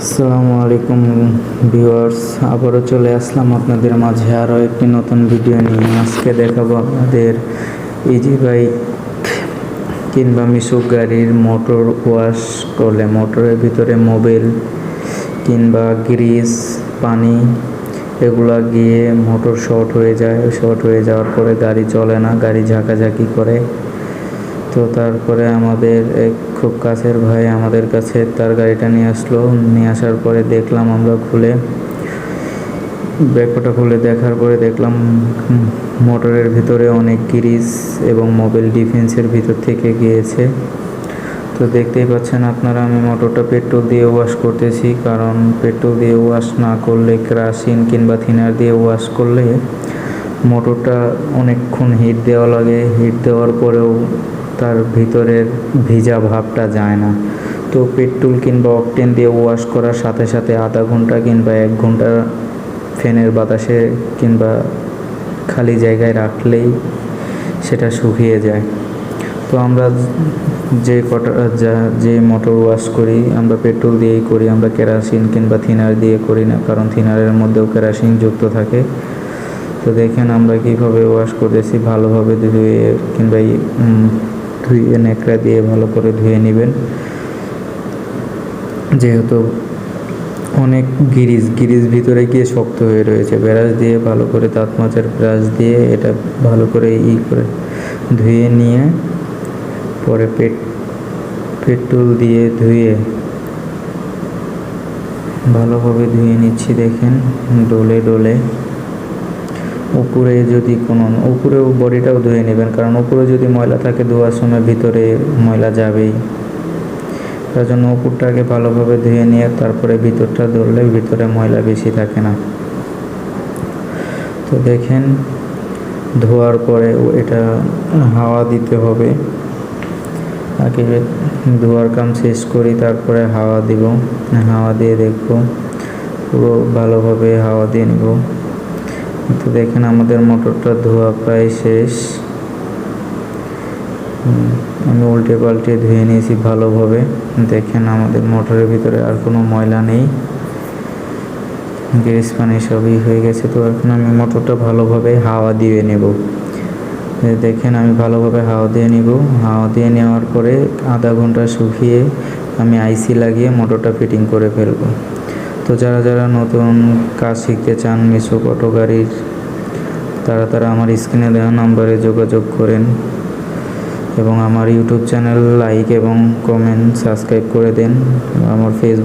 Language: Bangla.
আসসালামু আলাইকুম ভিউয়ার্স, আবারও চলে আসলাম আপনাদের মাঝে আরও একটি নতুন ভিডিও নিয়ে। আজকে দেখাবো আপনাদের ইজি বাইক কিংবা মিশুক গাড়ির মোটর ওয়াশ করলে মোটরের ভিতরে মোবিল কিংবা গ্রিস, পানি এগুলা গিয়ে মোটর শর্ট হয়ে যায়। শর্ট হয়ে যাওয়ার পরে গাড়ি চলে না, গাড়ি ঝাঁকাঝাঁকি করে। তো তারপরে আমাদের এক খুব কাছের ভাই আমাদের কাছে তার গাড়িটা নিয়ে আসলো। নিয়ে আসার পরে দেখলাম, আমরা ব্যাকপাটা খুলে দেখার পরে দেখলাম মোটরের ভিতরে অনেক গ্রিস এবং মোবিল ডিফেন্সের ভিতর থেকে গিয়েছে। তো দেখতেই পাচ্ছেন আপনারা, আমি মোটরটা পেট্রোল দিয়ে ওয়াশ করতেছি, কারণ পেট্রোল দিয়ে ওয়াশ না করলে, কেরোসিন কিংবা থিনার দিয়ে ওয়াশ করলে মোটরটা অনেকক্ষণ হিট দেওয়া লাগে। হিট দেওয়ার পরেও তার ভিতরের ভিজা ভাবটা যায় না। তো পেট্রোল কিংবা অকটেন দিয়ে ওয়াশ করার সাথে সাথে আধা ঘন্টা কিংবা 1 ঘন্টা ফ্যানের বাতাসে কিংবা খালি জায়গায় রাখলেই সেটা শুকিয়ে যায়। তো আমরা যে মোটর ওয়াশ করি আমরা পেট্রোল দিয়েই করি, আমরা কেরোসিন কিংবা থিনার দিয়ে করি না, কারণ থিনারের মধ্যেও কেরোসিন যুক্ত থাকে। তো দেখেন আমরা কীভাবে ওয়াশ করতেছি। ভালোভাবে ধুয়ে কিংবা ধুয়ে ন্যাকড়া দিয়ে ভালো করে ধুয়ে নেবেন, যেহেতু অনেক গ্রিস ভিতরে গিয়ে শক্ত হয়ে রয়েছে। ব্রাশ দিয়ে ভালো করে, দাঁত মাজার ব্রাশ দিয়ে এটা ভালো করে করে ধুয়ে নিয়ে পরে পেট্রোল দিয়ে ধুয়ে ভালোভাবে ধুয়ে নিচ্ছি। দেখেন ডলে ডলে উপরেও বডিটাও ধুয়ে নেবেন, কারণ উপরে যদি ময়লা থাকে ধোয়ার সময় ভিতরে ময়লা যাবেই। তার জন্য উপরটাকে ভালোভাবে ধুয়ে নিয়ে তারপরে ভিতরটা ধরলে ভিতরে ময়লা বেশি থাকে না। তো দেখেন ধোয়ার পরে এটা হাওয়া দিতে হবে। আগে ধোয়ার কাম শেষ করি, তারপরে হাওয়া দিব। হাওয়া দিয়ে দেখব, পুরো ভালোভাবে হাওয়া দিয়ে নেব। তো দেখেন আমাদের মোটরটা ধোয়া প্রায় শেষ। আমি উল্টে পাল্টে ধুয়ে নিয়েছি ভালোভাবে। দেখেন আমাদের মোটরের ভিতরে আর কোনো ময়লা নেই, গ্রিস পানি সবই হয়ে গেছে। তো এখন আমি মোটরটা ভালোভাবে হাওয়া দিয়ে নেব। দেখেন আমি ভালোভাবে হাওয়া দিয়ে নিব। হাওয়া দিয়ে নেওয়ার পরে আধা ঘন্টা শুকিয়ে আমি আইসি লাগিয়ে মোটরটা ফিটিং করে ফেলব। তো যারা নতুন কাজ শিখতে চান মিশুক অটো গাড়ির, তারা আমার স্ক্রিনে দেওয়া নাম্বারে যোগাযোগ করেন এবং আমার ইউটিউব চ্যানেল লাইক এবং কমেন্ট সাবস্ক্রাইব করে দেন। আমার ফেসবুক